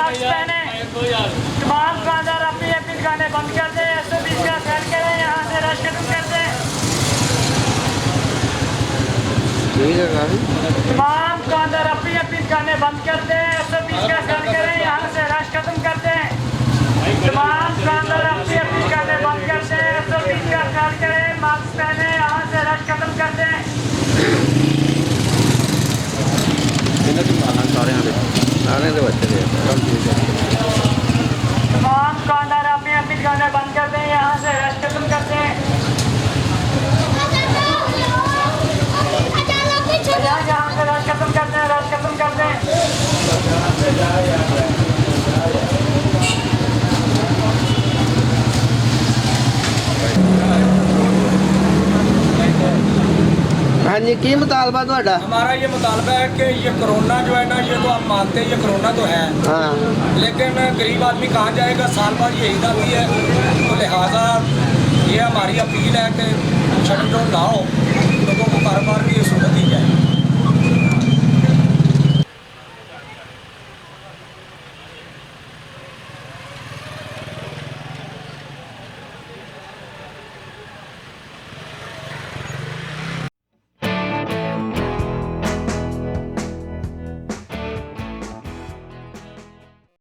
Mask पहने। तमाम दुकानदार अपनी अपनी दुकानें बंद कर दें, 120 का सेल करें, यहाँ से रश खत्म कर दें। तमाम दुकानदार अपनी अपनी दुकानें बंद कर दें, 120 का सेल करें, यहाँ से रश खत्म कर दें। तमाम दुकानदार अपनी अपनी दुकानें बंद कर दें, 120 का सेल करें, मास्क पहने, यहाँ से रश खत्म कर दें। सारे दे बच्चे दे तमाम दुकानदार अपनी अपनी दुकानें बंद कर दें, यहाँ से रश खत्म कर दें। यहाँ से रश खत्म कर दें, रश खत्म कर दें। हाँ जी, की मुतालबा ਤੁਹਾਡਾ? हमारा ये मुतालबा है कि ये कोरोना जो है ना, ये तो आप मानते हैं ये कोरोना तो है, हाँ लेकिन गरीब आदमी कहाँ जाएगा? साल भर ये ईद आती है, तो लिहाजा ये हमारी अपील है कि शटडाउन ना हो, लोगों को कारोबार की सहूलत दी जाए।